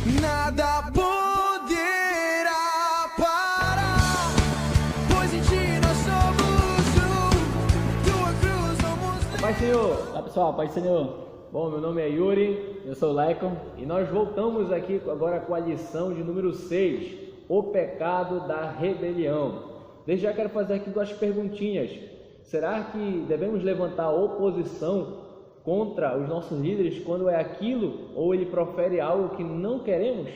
Nada poderá parar, pois em ti nós somos um, tua cruz vamos... Pai Senhor! Olá pessoal, Pai do Senhor. Bom, meu nome é Yuri Eu sou o Leco. e nós voltamos aqui agora com a lição de número 6, o pecado da rebelião. Desde já quero fazer aqui 2 perguntinhas. Será que devemos levantar oposição contra os nossos líderes quando é aquilo ou ele profere algo que não queremos?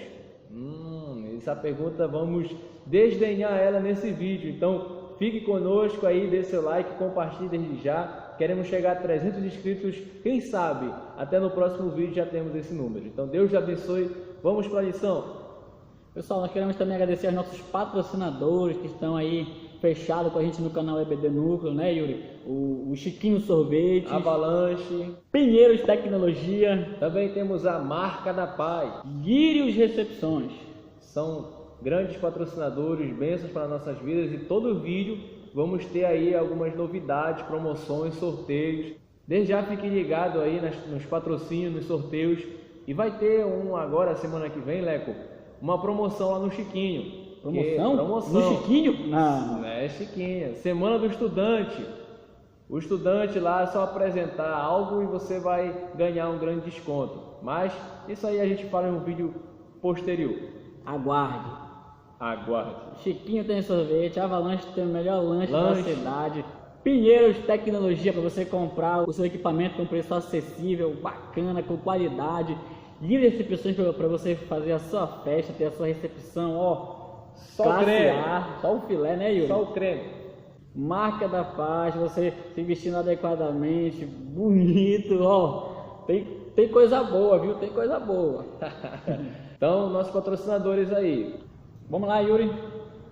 Essa pergunta vamos desdenhar ela nesse vídeo. Então fique conosco aí, dê seu like, compartilhe desde já. Queremos chegar a 300 inscritos, quem sabe até no próximo vídeo já temos esse número. Então Deus te abençoe, vamos para a lição. Pessoal, nós queremos também agradecer aos nossos patrocinadores que estão aí fechados com a gente no canal EBD Núcleo, né, Yuri? O Chiquinho Sorvete, Avalanche, Pinheiros Tecnologia, também temos a Marca da Paz. Lírios Recepções. São grandes patrocinadores, bênçãos para nossas vidas e todo vídeo vamos ter aí algumas novidades, promoções, sorteios. Desde já fique ligado aí nos patrocínios, nos sorteios. E vai ter agora, semana que vem, Leco, uma promoção lá no Chiquinho. Promoção? No Chiquinho? Não é Chiquinho. Semana do Estudante. O estudante lá é só apresentar algo e você vai ganhar um grande desconto. Mas isso aí a gente fala em um vídeo posterior. Aguarde. Chiquinho tem sorvete, Avalanche tem o melhor lanche da cidade. Pinheiros Tecnologia para você comprar o seu equipamento com preço acessível, bacana, com qualidade. Livre recepções para você fazer a sua festa, ter a sua recepção, ó. Só o creme. Só o filé, né, Yuri? Só o creme. Marca da Paz, você se vestindo adequadamente, bonito, ó. Tem coisa boa, viu? Tem coisa boa. Então, nossos patrocinadores aí. Vamos lá, Yuri.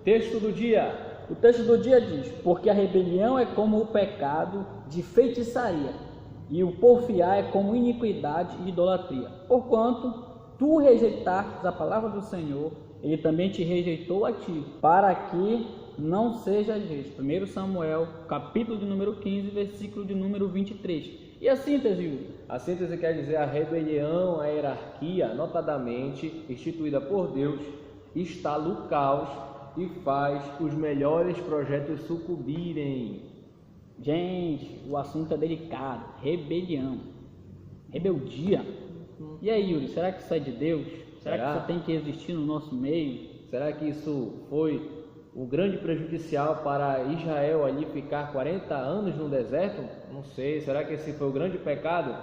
Texto do dia. O texto do dia diz: porque a rebelião é como o pecado de feitiçaria, e o porfiar é como iniquidade e idolatria. Porquanto tu rejeitastes a palavra do Senhor, ele também te rejeitou a ti, para que não sejas resto. 1 Samuel, capítulo de número 15, versículo de número 23. E a síntese, Yuri? A síntese quer dizer a rebelião, a hierarquia, notadamente instituída por Deus, instala o caos e faz os melhores projetos sucumbirem. Gente, o assunto é delicado. Rebelião, rebeldia. E aí, Yuri, será que isso é de Deus? Será que isso tem que existir no nosso meio? Será que isso foi o grande prejudicial para Israel ali ficar 40 anos no deserto? Não sei. Será que esse foi o grande pecado?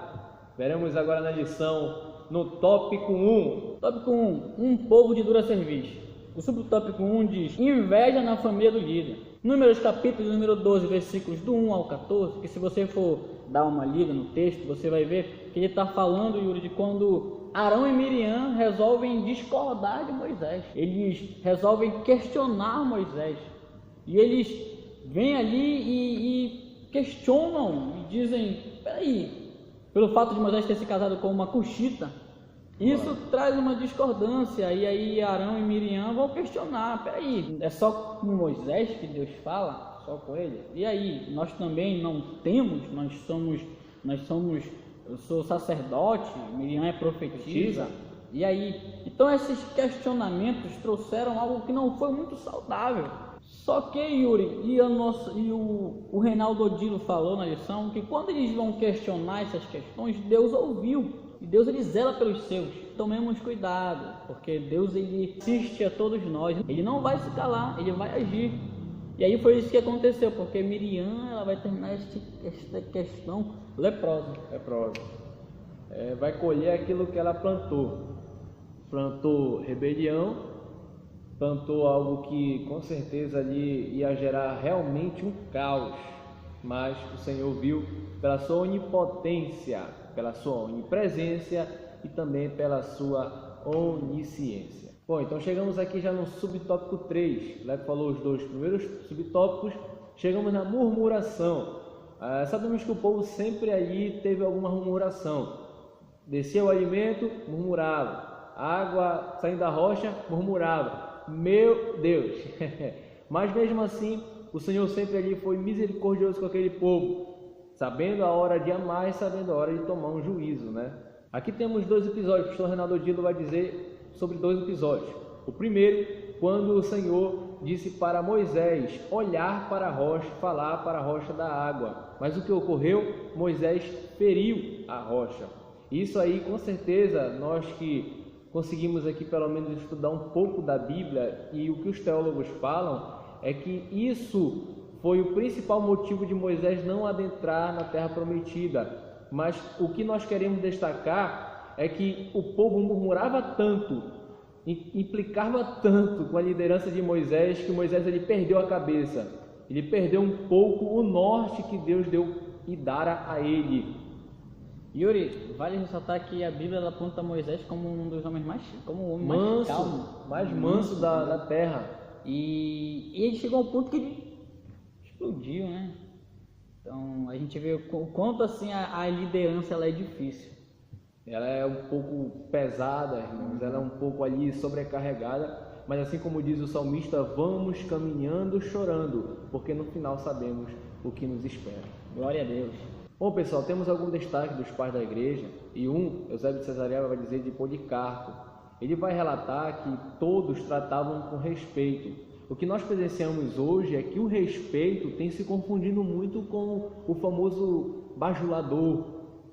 Veremos agora na lição no tópico 1. Tópico 1. Um povo de dura serviço. O subtópico 1 diz: inveja na família do líder. Números capítulo número 12, versículos do 1 ao 14, que se você for dar uma lida no texto, você vai ver que ele está falando, Yuri, de quando Arão e Miriam resolvem discordar de Moisés. Eles resolvem questionar Moisés. E eles vêm ali e questionam e dizem: peraí, pelo fato de Moisés ter se casado com uma cuxita, isso traz uma discordância. E aí Arão e Miriam vão questionar: peraí, é só com Moisés que Deus fala? Só com ele? E aí, nós também não temos, eu sou sacerdote, Miriam é profetisa. E aí, então esses questionamentos trouxeram algo que não foi muito saudável. Só que, Yuri, o Reinaldo Odilo falou na lição que quando eles vão questionar essas questões, Deus ouviu. E Deus, ele zela pelos seus. Tomemos cuidado, porque Deus, ele assiste a todos nós. Ele não vai se calar, ele vai agir. E aí foi isso que aconteceu, porque Miriam, ela vai terminar esta questão leprosa. Vai colher aquilo que ela plantou. Plantou rebelião, plantou algo que com certeza ali ia gerar realmente um caos. Mas o Senhor viu pela sua onipotência, pela sua onipresença e também pela sua onisciência. Bom, então chegamos aqui já no subtópico 3. Leco falou os 2 primeiros subtópicos. Chegamos na murmuração. Sabemos que o povo sempre ali teve alguma murmuração. Descia o alimento, murmurava. Água saindo da rocha, murmurava. Meu Deus! Mas mesmo assim, o Senhor sempre ali foi misericordioso com aquele povo, sabendo a hora de amar e sabendo a hora de tomar um juízo, né? Aqui temos 2 episódios. O pastor Reinaldo Odilo vai dizer sobre 2 episódios. O primeiro, quando o Senhor disse para Moisés olhar para a rocha, falar para a rocha da água. Mas o que ocorreu? Moisés feriu a rocha. Isso aí, com certeza, nós que conseguimos aqui pelo menos estudar um pouco da Bíblia, e o que os teólogos falam é que isso foi o principal motivo de Moisés não adentrar na Terra Prometida. Mas o que nós queremos destacar é que o povo murmurava tanto, implicava tanto com a liderança de Moisés, que Moisés ele perdeu a cabeça. Ele perdeu um pouco o norte que Deus deu e dara a ele. Yuri, vale ressaltar que a Bíblia ela aponta Moisés como um dos homens mais, como o homem mais calmo, mais manso da terra. E ele chegou ao ponto que ele explodiu, né? Então a gente vê o quanto assim a liderança ela é difícil. Ela é um pouco pesada, irmãos, ela é um pouco ali sobrecarregada, mas assim como diz o salmista, vamos caminhando chorando, porque no final sabemos o que nos espera. Glória a Deus. Bom, pessoal, temos algum destaque dos pais da igreja, e Eusébio de Cesareia vai dizer de Policarpo. Ele vai relatar que todos tratavam com respeito. O que nós presenciamos hoje é que o respeito tem se confundido muito com o famoso bajulador,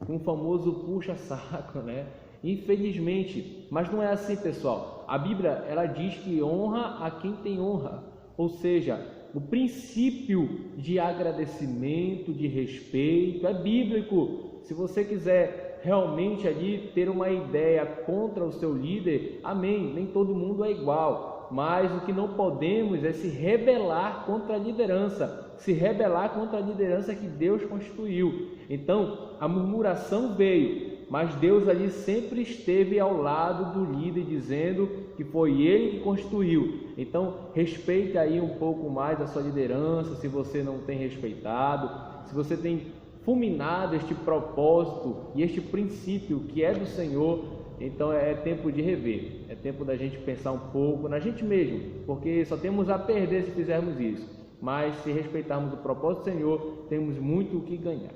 com o famoso puxa-saco, né? Infelizmente, mas não é assim, pessoal. A Bíblia, ela diz que honra a quem tem honra, ou seja, o princípio de agradecimento, de respeito é bíblico. Se você quiser realmente ali ter uma ideia contra o seu líder, amém, nem todo mundo é igual, mas o que não podemos é se rebelar contra a liderança, se rebelar contra a liderança que Deus constituiu. Então, a murmuração veio, mas Deus ali sempre esteve ao lado do líder, dizendo que foi ele que constituiu. Então, respeite aí um pouco mais a sua liderança, se você não tem respeitado, se você tem fulminado este propósito e este princípio que é do Senhor, então é tempo de rever, é tempo da gente pensar um pouco na gente mesmo, porque só temos a perder se fizermos isso, mas se respeitarmos o propósito do Senhor, temos muito o que ganhar.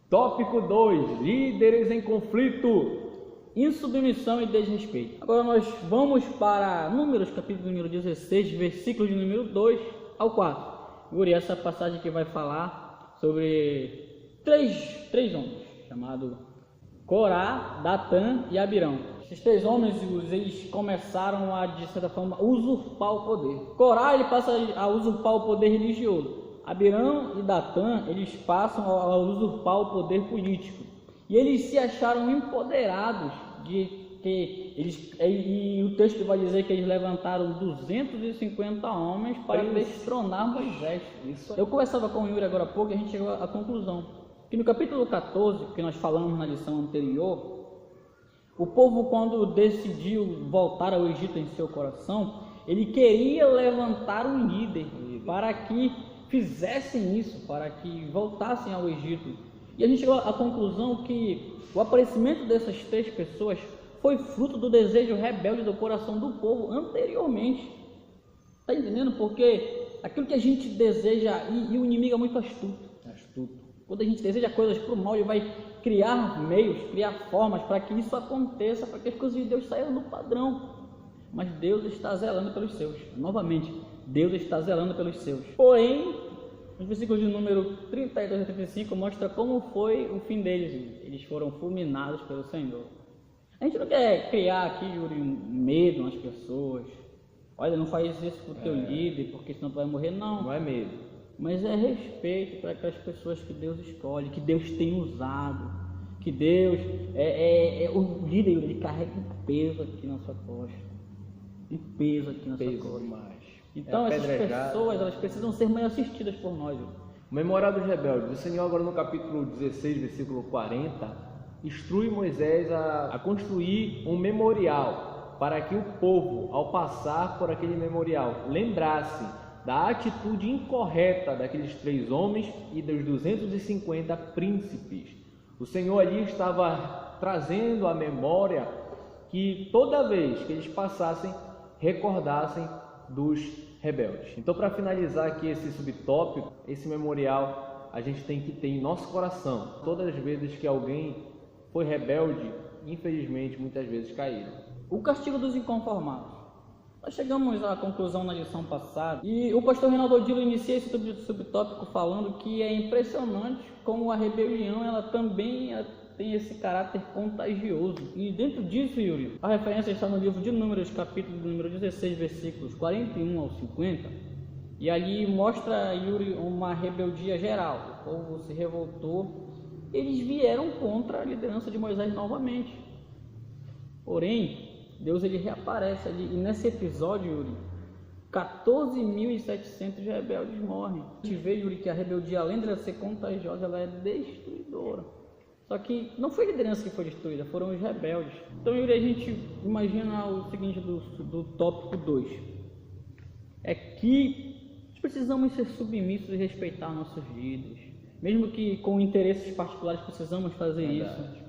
Tópico 2, líderes em conflito. Insubmissão e desrespeito. Agora nós vamos para Números, capítulo número 16, versículo de número 2 ao 4. Yuri, essa passagem que vai falar sobre três homens, chamados Corá, Datã e Abirão. Esses 3 homens, eles começaram a, de certa forma, usurpar o poder. Corá, ele passa a usurpar o poder religioso. Abirão e Datã, eles passam a usurpar o poder político. E eles se acharam empoderados de que eles, e o texto vai dizer que eles levantaram 250 homens para destronar Moisés. Eu conversava com o Yuri agora há pouco e a gente chegou à conclusão que no capítulo 14, que nós falamos na lição anterior, o povo, quando decidiu voltar ao Egito em seu coração, ele queria levantar um líder para que fizessem isso, para que voltassem ao Egito. E a gente chegou à conclusão que o aparecimento dessas 3 pessoas foi fruto do desejo rebelde do coração do povo anteriormente. Está entendendo? Porque aquilo que a gente deseja, e o inimigo é muito astuto. Quando a gente deseja coisas para o mal, ele vai criar meios, criar formas para que isso aconteça, para que as coisas de Deus saiam do padrão. Mas Deus está zelando pelos seus. Novamente, Deus está zelando pelos seus. Porém, os versículos de número 32 a 35 mostra como foi o fim deles. Eles foram fulminados pelo Senhor. A gente não quer criar aqui, Yuri, medo nas pessoas. Olha, não faz isso com o teu líder, porque senão tu vai morrer. Não é medo. Mas é respeito para aquelas pessoas que Deus escolhe, que Deus tem usado, que Deus o líder, ele carrega um peso aqui na sua costa, um peso aqui na sua costa. Demais. Então essas pessoas, elas precisam ser mais assistidas por nós. O memorial dos rebeldes. O Senhor agora no capítulo 16, versículo 40, instrui Moisés a construir um memorial para que o povo, ao passar por aquele memorial, lembrasse da atitude incorreta daqueles 3 homens e dos 250 príncipes. O Senhor ali estava trazendo à memória que toda vez que eles passassem, recordassem dos rebeldes. Então, para finalizar aqui esse subtópico, esse memorial a gente tem que ter em nosso coração. Todas as vezes que alguém foi rebelde, infelizmente, muitas vezes caíram. o castigo dos inconformados. Nós chegamos à conclusão na lição passada e o pastor Reinaldo Odilo inicia esse subtópico falando que é impressionante como a rebelião ela também tem esse caráter contagioso. E dentro disso, Yuri, a referência está no livro de Números, capítulo número 16, versículos 41 ao 50. E ali mostra, Yuri, uma rebeldia geral. O povo se revoltou. Eles vieram contra a liderança de Moisés novamente. Porém, Deus ele reaparece ali. E nesse episódio, Yuri, 14.700 rebeldes morrem. A gente vê, Yuri, que a rebeldia, além de ser contagiosa, ela é destruidora. Só que não foi a liderança que foi destruída, foram os rebeldes. Então, Yuri, a gente imagina o seguinte do tópico 2. É que nós precisamos ser submissos e respeitar nossos líderes. Mesmo que com interesses particulares precisamos fazer isso.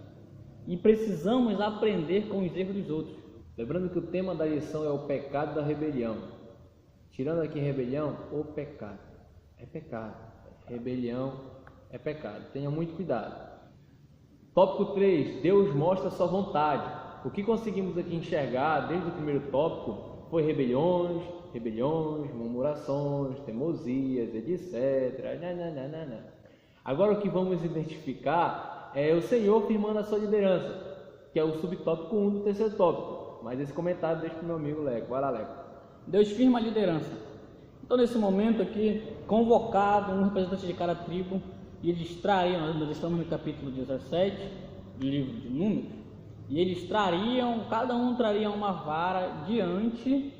E precisamos aprender com os erros dos outros. Lembrando que o tema da lição é o pecado da rebelião. Tirando aqui rebelião, o pecado. É pecado. Rebelião é pecado. Tenha muito cuidado. Tópico 3. Deus mostra sua vontade. O que conseguimos aqui enxergar desde o primeiro tópico foi rebeliões, murmurações, teimosias, etc. Agora o que vamos identificar é o Senhor firmando a sua liderança, que é o subtópico 1 do terceiro tópico. Mas esse comentário deixa para o meu amigo Leco. Vai lá, Leco. Deus firma a liderança. Então, nesse momento aqui, convocado um representante de cada tribo, e eles trariam, nós estamos no capítulo 17 do livro de Números, e eles trariam, cada um traria uma vara diante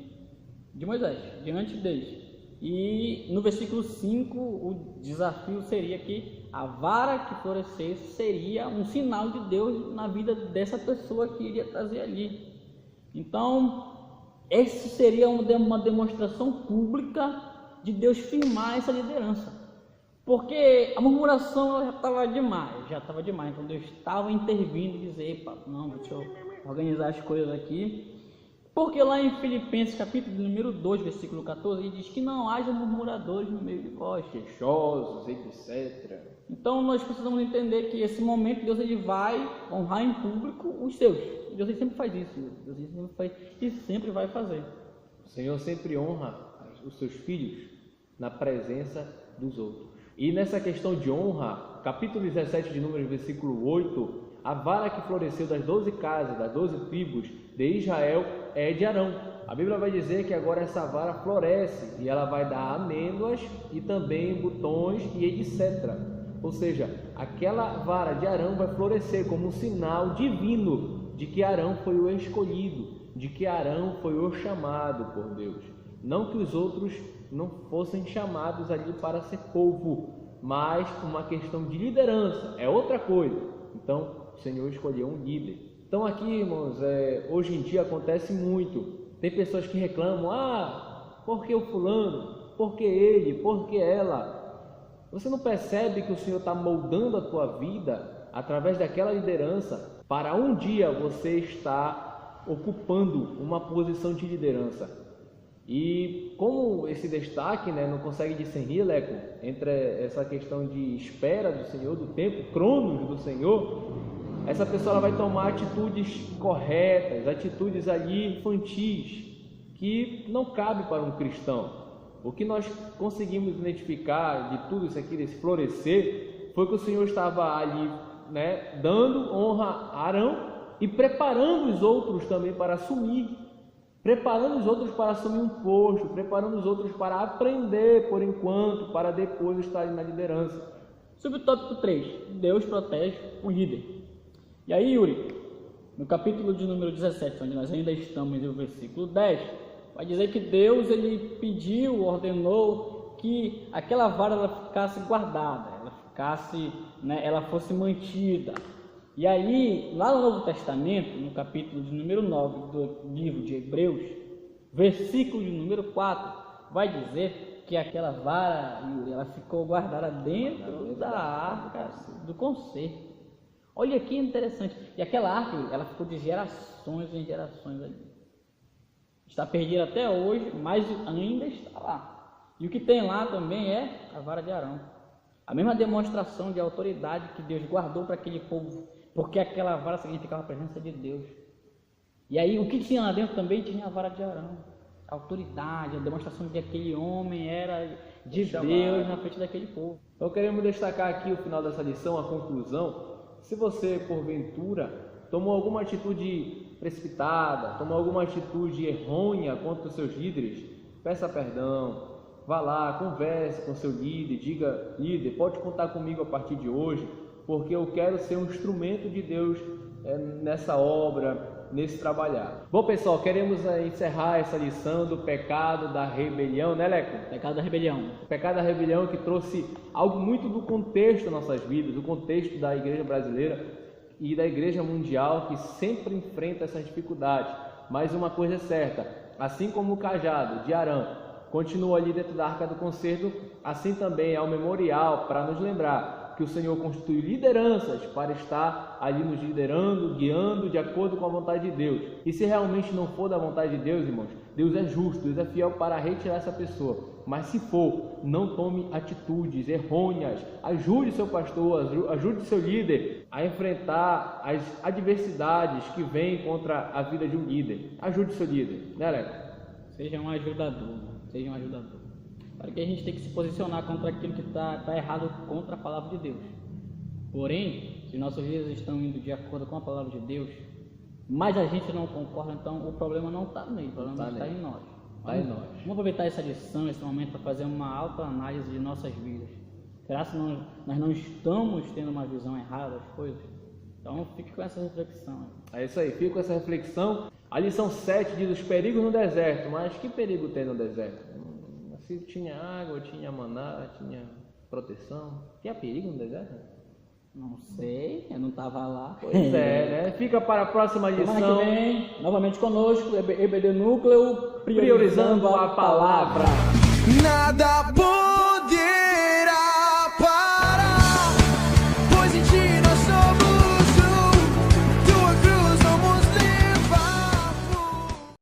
de Moisés, diante deles. E no versículo 5, o desafio seria que a vara que florescesse seria um sinal de Deus na vida dessa pessoa que iria trazer ali. Então, essa seria uma demonstração pública de Deus firmar essa liderança. Porque a murmuração já estava demais, então Deus estava intervindo e dizer, epa, não, deixa eu organizar as coisas aqui. Porque lá em Filipenses, capítulo número 2, versículo 14, ele diz que não haja murmuradores no meio de vós, queixosos, etc. Então nós precisamos entender que esse momento Deus ele vai honrar em público os seus. Deus ele sempre faz isso, Deus ele sempre faz e sempre vai fazer. O Senhor sempre honra os seus filhos na presença dos outros. E nessa questão de honra, capítulo 17 de Números, versículo 8, a vara que floresceu das 12 casas, das 12 tribos de Israel é de Arão. A Bíblia vai dizer que agora essa vara floresce e ela vai dar amêndoas e também botões e etc. Ou seja, aquela vara de Arão vai florescer como um sinal divino de que Arão foi o escolhido, de que Arão foi o chamado por Deus. Não que os outros não fossem chamados ali para ser povo, mas uma questão de liderança, é outra coisa. Então, o Senhor escolheu um líder. Então aqui, irmãos, hoje em dia acontece muito. Tem pessoas que reclamam, por que o fulano? Por que ele? Por que ela? Você não percebe que o Senhor está moldando a tua vida através daquela liderança para um dia você estar ocupando uma posição de liderança? E como esse destaque não consegue discernir, Leco, entre essa questão de espera do Senhor, do tempo, cronos do Senhor, essa pessoa ela vai tomar atitudes corretas, atitudes ali infantis, que não cabe para um cristão. O que nós conseguimos identificar de tudo isso aqui, desse florescer, foi que o Senhor estava ali, dando honra a Arão e preparando os outros também para assumir. Preparando os outros para assumir um posto, preparando os outros para aprender por enquanto, para depois estarem na liderança. Subtópico 3. Deus protege o líder. E aí, Yuri, no capítulo de número 17, onde nós ainda estamos, no versículo 10, vai dizer que Deus ele pediu, ordenou que aquela vara ela ficasse guardada, ela fosse mantida. E aí, lá no Novo Testamento, no capítulo de número 9 do livro de Hebreus, versículo de número 4, vai dizer que aquela vara, ela ficou guardada dentro da arca do concerto. Olha que interessante. E aquela arca, ela ficou de gerações em gerações ali. Está perdida até hoje, mas ainda está lá. E o que tem lá também é a vara de Arão. A mesma demonstração de autoridade que Deus guardou para aquele povo, porque aquela vara significava a presença de Deus. E aí o que tinha lá dentro também tinha a vara de Arão. A autoridade, a demonstração de que aquele homem era de Deus na frente daquele povo. Então queremos destacar aqui o final dessa lição, a conclusão. Se você, porventura, tomou alguma atitude precipitada, tomou alguma atitude errônea contra os seus líderes, peça perdão, vá lá, converse com seu líder, diga: líder, pode contar comigo a partir de hoje, porque eu quero ser um instrumento de Deus nessa obra, nesse trabalhar. Bom, pessoal, queremos encerrar essa lição do pecado da rebelião, né, Leco? Pecado da rebelião. O pecado da rebelião que trouxe algo muito do contexto das nossas vidas, do contexto da igreja brasileira e da igreja mundial, que sempre enfrenta essas dificuldades. Mas uma coisa é certa, assim como o cajado de Arão continua ali dentro da Arca do Concerto, assim também é o memorial para nos lembrar que o Senhor constitui lideranças para estar ali nos liderando, guiando de acordo com a vontade de Deus. E se realmente não for da vontade de Deus, irmãos, Deus é justo, Deus é fiel para retirar essa pessoa. Mas se for, não tome atitudes errôneas. Ajude seu pastor, ajude seu líder a enfrentar as adversidades que vêm contra a vida de um líder. Ajude seu líder, né, Leco? Seja um ajudador, seja um ajudador. Para que a gente tem que se posicionar contra aquilo que está errado contra a palavra de Deus. Porém, se nossos líderes estão indo de acordo com a palavra de Deus, mas a gente não concorda, então o problema não está nele, o problema está em nós. Vamos aproveitar essa lição, esse momento, para fazer uma autoanálise de nossas vidas. Será que nós não estamos tendo uma visão errada das coisas? Então fique com essa reflexão. É isso aí, fique com essa reflexão. A lição 7 diz os perigos no deserto. Mas que perigo tem no deserto? Se tinha água, tinha maná, tinha proteção. Tinha perigo no deserto? Não sei, eu não estava lá. Pois é, né? Fica para a próxima lição. Semana que vem, novamente conosco, EBD Núcleo, priorizando a palavra. Nada